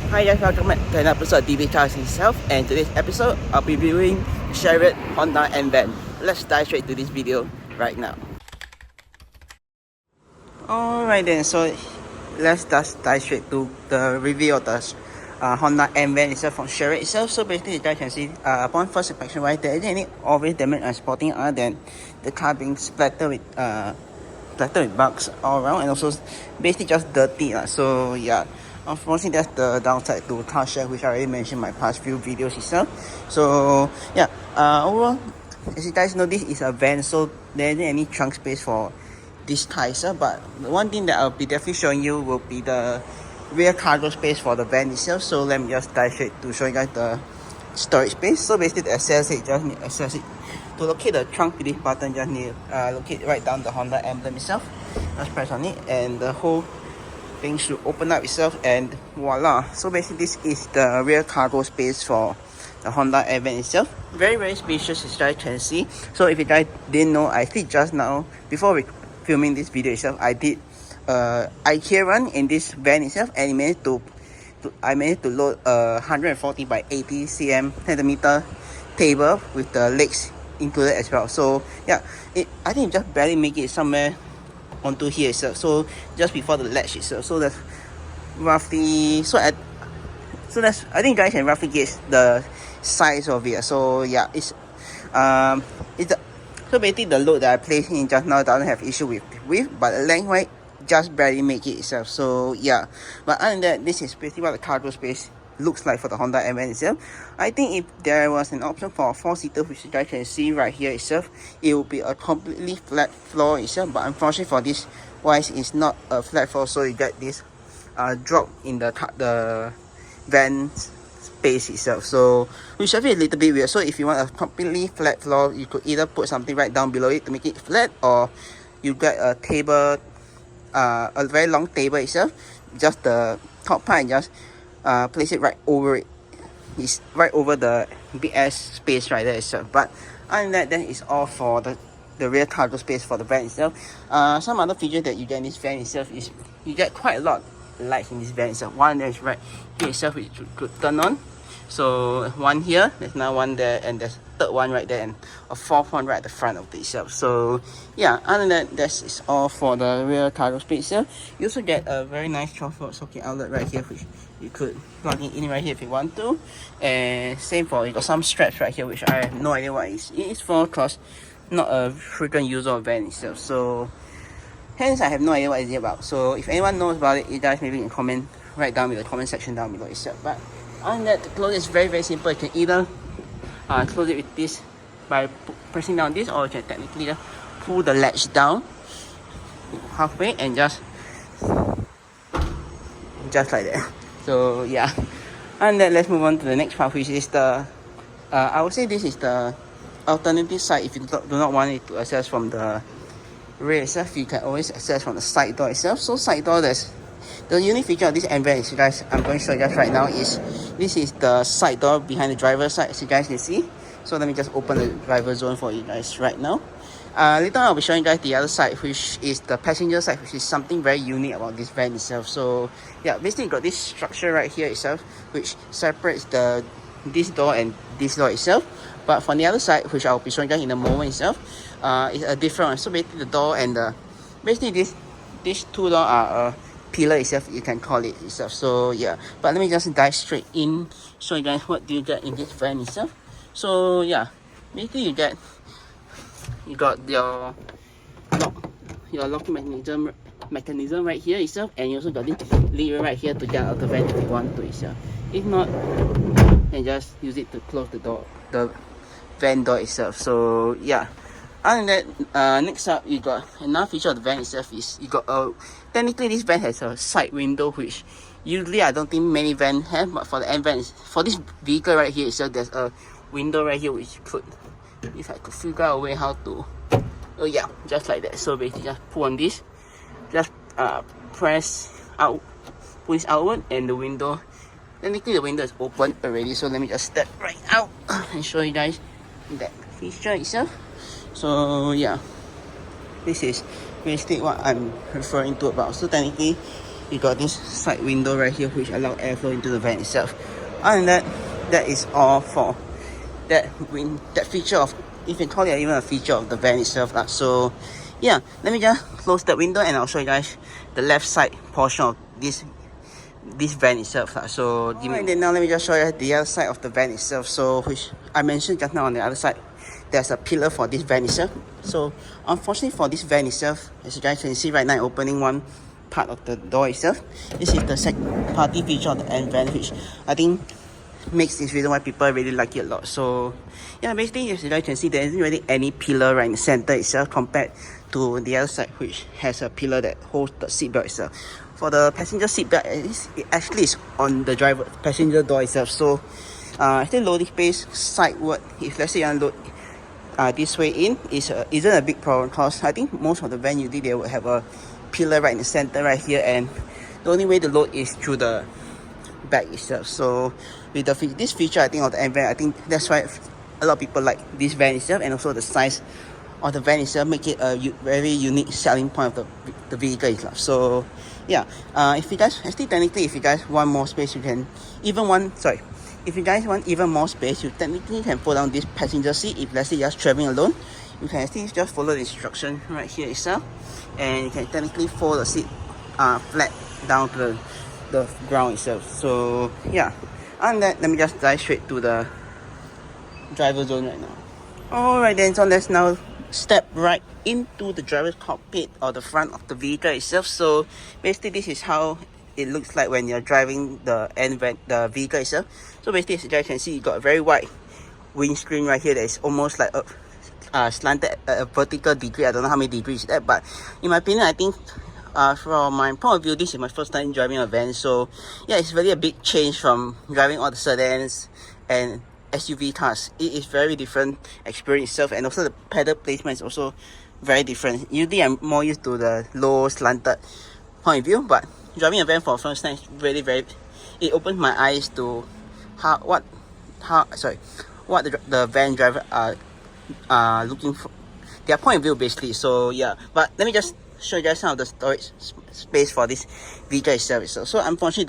Hi guys, welcome back to another episode of DB Cars itself, and today's episode I'll be reviewing Shariot, Honda and van. Let's dive straight to this video right now. Alright then, so let's just dive straight to the review of the Honda and van itself from Shariot itself. So basically you guys can see upon first inspection right there isn't any obvious damage and spotting other than the car being splattered with bugs all around, and also basically just dirty. So yeah, unfortunately that's the downside to car share, which I already mentioned in my past few videos itself. So yeah, overall, as you guys know, this is a van, so there isn't any trunk space for this car itself. But the one thing that I'll be definitely showing you will be the rear cargo space for the van itself. So let me just dive straight to show you guys the storage space. So basically to access it, just need to access it. To locate the trunk release button, just need to locate right down the Honda emblem itself. Just press on it and the whole thing should open up itself, and voila. So basically this is the rear cargo space for the Honda van itself. Very spacious, as you guys can see. So if you guys didn't know, I think just now before filming this video itself, I did IKEA run in this van itself, and I managed to load a 140 by 80 centimeter table with the legs included as well. So yeah, I think it just barely make it somewhere onto here itself, so just before the latch itself. So that's roughly, I think you guys can roughly gauge the size of it. So yeah, so basically the load that I placed in just now doesn't have issue with width, but the length right just barely make it itself. So yeah, but other than that, this is basically what the cargo space looks like for the Honda van itself. I think if there was an option for a 4-seater, which you guys can see right here itself, it will be a completely flat floor itself, but unfortunately for this wise it's not a flat floor, so you get this drop in the van space itself, so which I feel a little bit weird. So if you want a completely flat floor, you could either put something right down below it to make it flat, or you get a table, a very long table itself, just the top part, and just place it right over it. It's right over the big ass space right there itself. But other than that, is all for the rear cargo space for the van itself. Some other features that you get in this van itself is you get quite a lot of lights in this van itself. One is right here itself, which you could turn on. So one here, there's now one there, and there's a third one right there, and a fourth one right at the front of it itself. So yeah, other than that, is all for the rear cargo space itself. You also get a very nice 12-volt socket outlet right here, which you could plug it in right here if you want to. And same for, you got some straps right here, which I have no idea what it is for, because not a frequent user of van itself. So hence I have no idea what it's about. So if anyone knows about it, you guys maybe can comment right down in the comment section down below itself. But other than that, to close it is very simple. You can either close it with this by pressing down this, or you can technically just pull the latch down halfway and just like that. So yeah, and then let's move on to the next part, which is the I would say this is the alternative side. If you do not want it to access from the rear itself, you can always access from the side door itself. So side door, there's the unique feature of this van is, you guys, I'm going to show you guys right now, is this is the side door behind the driver's side, as you guys can see. So let me just open the driver zone for you guys right now. Later on I'll be showing you guys the other side, which is the passenger side, which is something very unique about this van itself. So yeah, basically you got this structure right here itself, which separates this door and this door itself. But from the other side, which I'll be showing you guys in a moment itself, is a different one. So basically the door and basically these two doors are a pillar itself, you can call it itself. So yeah, but let me just dive straight in, show you guys what do you get in this van itself. So yeah, basically you got your locking mechanism right here itself, and you also got this lever right here to get out of the van if you want to itself. If not, then just use it to close the door, the van door itself. So yeah, other than that, next up you got another feature of the van itself is you got technically this van has a side window, which usually I don't think many vans have, but for the van, for this vehicle right here itself, there's a window right here which you could, if I could figure out a way how to, oh yeah, just like that. So basically just pull on this, just press out, pull this outward, and the window, technically the window is open already. So let me just step right out and show you guys that feature itself. So yeah, this is basically what I'm referring to about. So technically you got this side window right here which allow airflow into the van itself. Other than that, that is all for that feature of, if you can call it even a feature of the van itself. So yeah, let me just close that window and I'll show you guys the left side portion of this van itself. So then now let me just show you the other side of the van itself. So which I mentioned just now, on the other side there's a pillar for this van itself. So unfortunately for this van itself, as you guys can see right now, opening one part of the door itself, this is the second party feature of the end van, which I think makes this reason why people really like it a lot. So yeah, basically as you guys can see, there isn't really any pillar right in the center itself compared to the other side, which has a pillar that holds the seatbelt itself. For the passenger seatbelt, it actually is on the passenger door itself. So actually loading space sideward, if let's say you want to load this way in, isn't a big problem, because I think most of the van usually they will have a pillar right in the center right here, and the only way to load is through the back itself. So with this feature, I think, of the end van, I think that's why a lot of people like this van itself, and also the size of the van itself make it a very unique selling point of the vehicle itself. So yeah, if you guys technically, if you guys want more space, you can if you guys want even more space, you technically can pull down this passenger seat. If let's say you're just traveling alone, you can actually just follow the instruction right here itself, and you can technically fold the seat flat down to the ground itself. So yeah, and that, let me just dive straight to the driver zone right now. Alright then, so let's now step right into the driver's cockpit, or the front of the vehicle itself. So basically this is how it looks like when you're driving the vehicle itself. So basically, as you guys can see, you got a very wide windscreen right here that is almost like a slanted a vertical degree. I don't know how many degrees that, but in my opinion, I think from my point of view, this is my first time driving a van. So yeah, it's really a big change from driving all the sedans and SUV cars. It is very different experience itself, and also the pedal placement is also very different. Usually I'm more used to the low slanted point of view, but driving a van for the first time is really it opened my eyes to what the van driver are looking for, their point of view basically. So yeah, but let me just show you guys some of the storage space for this vehicle itself. So unfortunately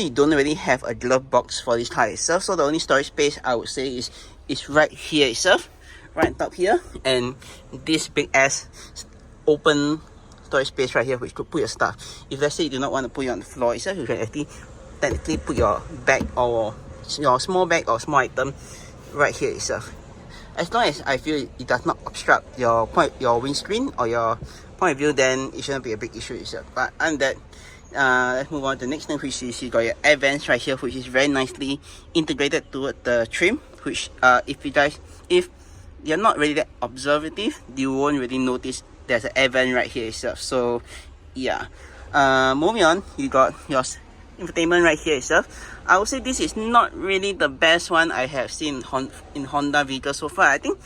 don't really have a glove box for this car itself. So the only storage space I would say is right here itself, right on top here, and this big ass open storage space right here, which could put your stuff. If let's say you do not want to put it on the floor itself, you can actually technically put your bag or your small bag or small item right here itself. As long as I feel it does not obstruct your windscreen or your point of view, then it shouldn't be a big issue itself. But other than that, let's move on to the next thing, which is you got your air vents right here, which is very nicely integrated toward the trim, which if you're not really that observative, you won't really notice there's an air vent right here itself. So yeah, moving on, you got your infotainment right here itself. I would say this is not really the best one I have seen in Honda vehicles so far. I think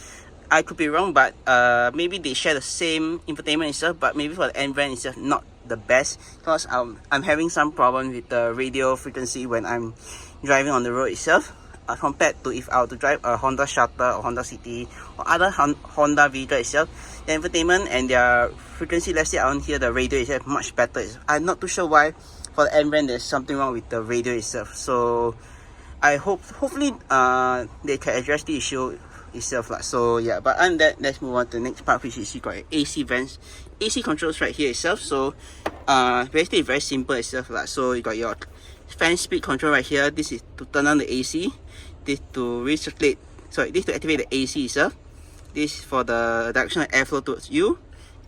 I could be wrong, but maybe they share the same infotainment itself, but maybe for the end van itself, not the best, because I'm having some problem with the radio frequency when I'm driving on the road itself, compared to if I were to drive a Honda Shuttle or Honda City or other Honda vehicle itself. The infotainment and their frequency, let's say I don't hear the radio itself, much better. I'm not too sure why for the end van there's something wrong with the radio itself. So I hopefully they can address the issue itself. So yeah, but other than that, let's move on to the next part, which is you got AC vents, AC controls right here itself. So basically very simple itself. So you got your fan speed control right here. This is to turn on the AC, this to activate the AC itself, this for the direction of airflow towards you,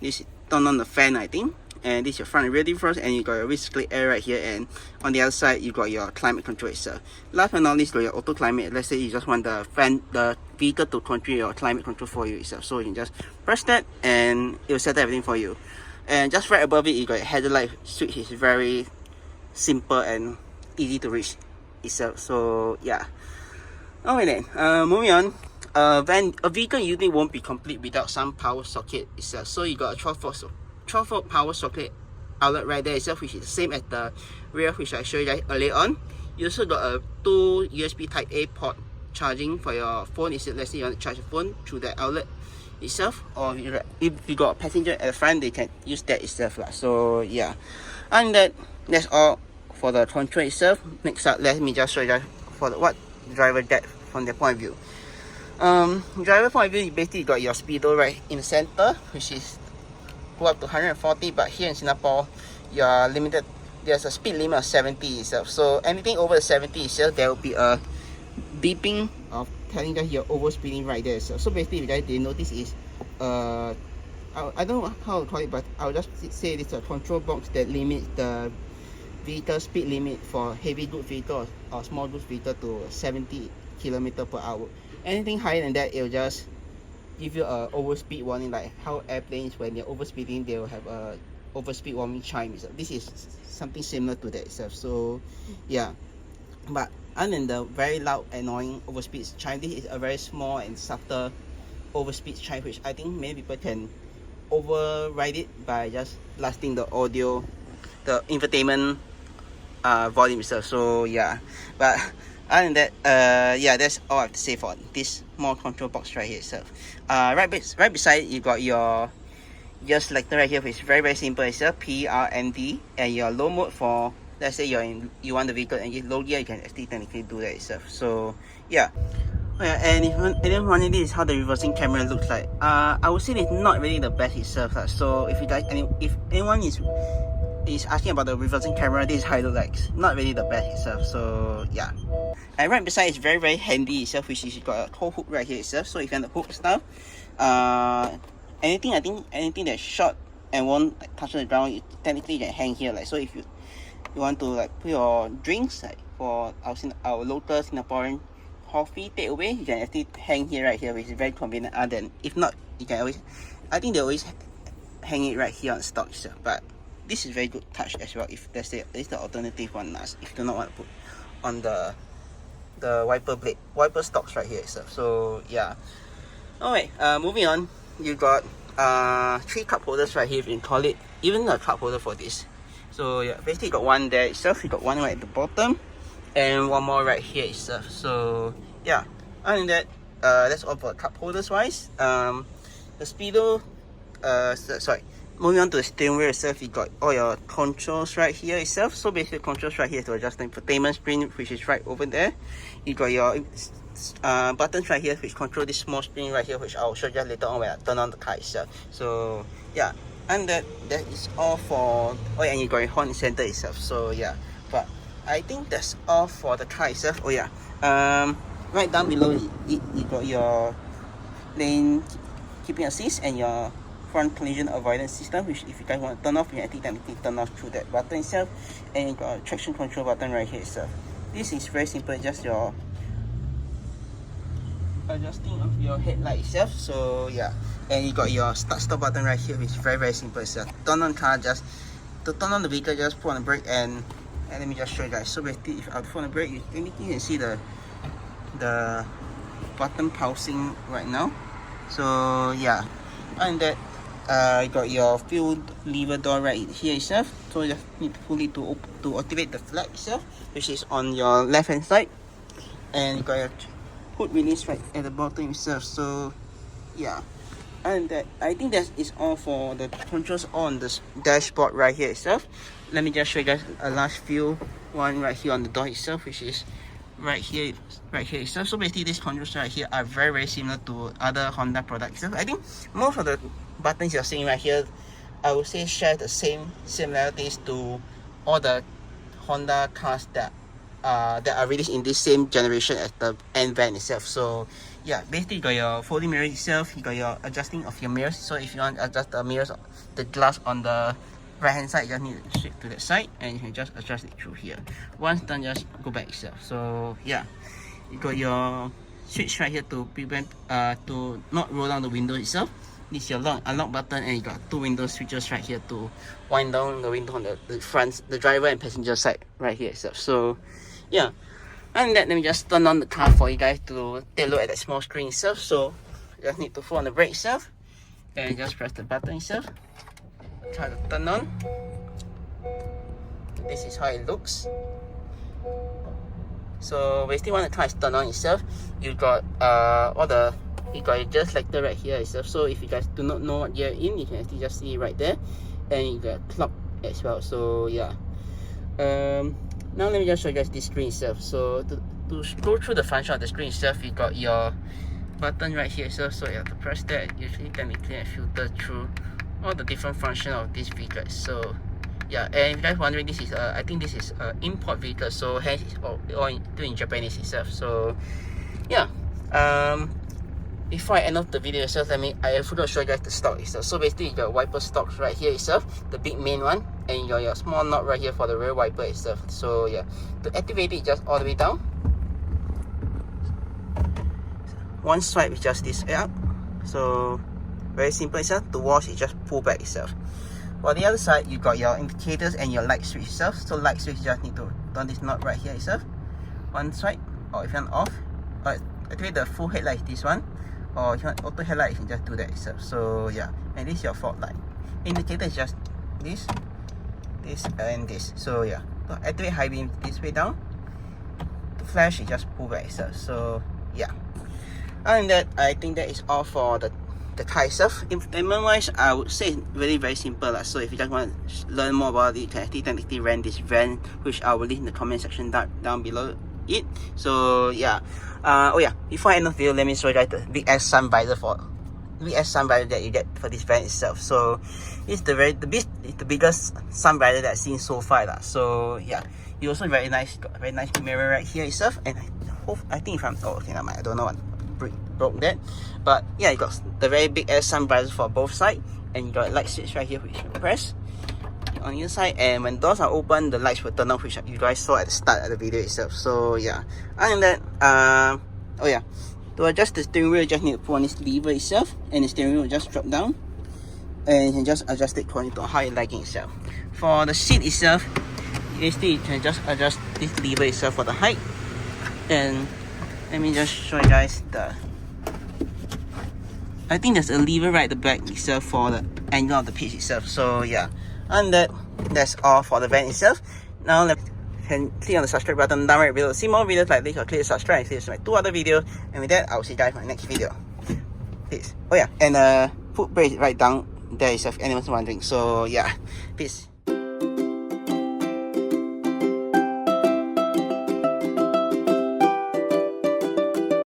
this turn on the fan I think, and this is your front and rear defrost, and you got your recirculate air right here, and on the other side you got your climate control itself. Last but not least, you got your auto climate. Let's say you just want the vehicle to control your climate control for you itself, so you can just press that and it will set everything for you. And just right above it, you got your headlight switch. Is very simple and easy to reach itself. So yeah, okay then, moving on. A vehicle usually won't be complete without some power socket itself. So you got a 12-volt power socket outlet right there itself, which is the same as the rear, which I showed you guys earlier on. You also got a 2 USB Type A port charging for your phone. Let's say you want to charge your phone through that outlet itself, or if you got a passenger at the front, they can use that itself. So yeah, And that's all for the control itself. Next up, let me just show you guys for what the driver gets from their point of view. Driver point of view, you basically got your speedo right in the center, which is go up to 140, but here in Singapore you are limited. There's a speed limit of 70 itself, so anything over the 70 itself, there will be a beeping of telling that you're over speeding right there. So basically, you guys did notice is I don't know how to call it, but I'll just say it's a control box that limits the vehicle speed limit for heavy goods vehicle or small goods vehicle to 70 km/h. Anything higher than that, it'll just give you a overspeed warning, like how airplanes, when they're overspeeding, they will have a overspeed warning chime. So this is something similar to that itself. So yeah, but other than the very loud annoying overspeed chime, this is a very small and subtle overspeed chime, which I think many people can override it by just blasting the audio, the infotainment volume itself. So yeah, but other than that, yeah, that's all I have to say for this small control box right here itself. Right beside it, you got your selector right here, which is very simple itself, PRMD, and your low mode for, let's say you want the vehicle and low gear, you can actually technically do that itself. So yeah. Oh yeah, and if running, this is how the reversing camera looks like. I would say it's not really the best itself. So if you guys, if anyone is asking about the reversing camera, this is how it looks like. Not really the best itself. So yeah. And right beside is very handy itself, which is got a tow hook right here itself. So if you want the hook stuff, anything that's short and won't like, touch the ground, technically you can hang here. Like so, if you want to like put your drinks like for our local Singaporean coffee takeaway, you can actually hang here right here, which is very convenient. Then if not, you can always, I think they always hang it right here on stock itself. But this is very good touch as well. If let's say it's the alternative one, if you do not want to put on the wiper stocks right here itself. So yeah. Alright, moving on, you got 3 cup holders right here, if you can call it, even a cup holder for this. So yeah, basically you got one there itself, you got one right at the bottom, and one more right here itself. So yeah, other than that, that's all for cup holders wise. The speedo, sorry, moving on to the steering wheel itself, you got all your controls right here itself. So basically controls right here to adjust the infotainment screen, which is right over there. You got your buttons right here, which control this small screen right here, which I'll show you later on when I turn on the car itself. So yeah, and that is all for, oh yeah, and you got your horn center itself. So yeah, but I think that's all for the car itself. Oh yeah, right down below you got your lane keeping assist and your front collision avoidance system, which if you guys want to turn off, you can actually technically turn off through that button itself. And you got a traction control button right here itself. This is very simple, just your adjusting of your headlight itself. So yeah, and you got your start stop button right here, which is very simple itself. Turn on car, just to turn on the vehicle, just put on the brake, and let me just show you guys. So basically, if I put on the brake, you can see the button pulsing right now. So yeah, and that you got your fuel lever door right here itself. So you just need to pull it to activate the flag itself, which is on your left hand side, and you got your hood release right at the bottom itself. So yeah, and that, I think that is all for the controls on the dashboard right here itself. Let me just show you guys a last few one right here on the door itself, which is right here itself. So basically these controls right here are very similar to other Honda products itself. I think most of the buttons you're seeing right here, I would say share the same similarities to all the Honda cars that are released in this same generation as the N van itself. So yeah, basically you got your folding mirrors itself, you got your adjusting of your mirrors. So if you want to adjust the mirrors, the glass on the right hand side, you just need to shift to that side and you can just adjust it through here. Once done, just go back itself. So yeah, you got your switch right here to prevent to not roll down the window itself. This is your unlock button, and you got 2 window switches right here to wind down the window on the front, the driver and passenger side right here itself. So yeah, and that, let me just turn on the car for you guys to take a look at that small screen itself. So you just need to pull on the brake itself and just press the button itself, try to turn on. This is how it looks. So basically when the car is turned on itself, you got you got your gear selector right here itself. So if you guys do not know what gear in, you can actually just see it right there. And you got clock as well. So yeah. Now let me just show you guys this screen itself. So to go through the function of the screen itself, you got your button right here itself. So you have to press that. Usually can be clean and filter through all the different function of this vehicle. So yeah, and if you guys wondering, this is I think this is import vehicle, so hence it's all in Japanese itself. So yeah, before I end off the video itself, I forgot to show you guys the stock itself. So basically you got wiper stocks right here itself, the big main one, and you got your small knot right here for the rear wiper itself. So yeah, to activate it, just all the way down. One swipe is just this way up. So very simple itself. To wash it, just pull back itself. For the other side, you got your indicators and your light switch itself. So light switch, you just need to turn this knob right here itself. One swipe, or if you want off, or activate the full headlight, this one. Or if you want auto headlight, you can just do that itself. So yeah, and this is your fog light. Indicator is just this, and this. So yeah, to activate high beam, this way down. To flash, you just pull back itself. So yeah. Other than that, I think that is all for the car itself. Implement wise, I would say it's really very simple. So if you just want to learn more about it, you can actually technically rent this van, which I will leave in the comment section down below it. So yeah, oh yeah, before I end the video, let me show you guys the big ass sun visor that you get for this van itself. So it's the biggest sun visor that I've seen so far. So yeah, it also very nice, got a very nice mirror right here itself. And I think if I'm I don't know what broke that, but yeah, you got the very big ass sun visor for both sides, and you got a light switch right here which you press on the inside, and when doors are open, the lights will turn on, which you guys saw at the start of the video itself. So yeah, other than that, oh yeah, to adjust the steering wheel, you just need to pull on this lever itself, and the steering wheel will just drop down, and you can just adjust it according to how you're liking itself. For the seat itself, basically you can just adjust this lever itself for the height. And let me just show you guys I think there's a lever right at the back itself for the angle of the pitch itself. So yeah, and that's all for the van itself. Now you can click on the subscribe button down right below. See more videos like this, or click subscribe and see my 2 other videos. And with that, I'll see you guys in my next video. Peace. Oh yeah, and foot brake right down there itself, anyone's wondering. So yeah, peace.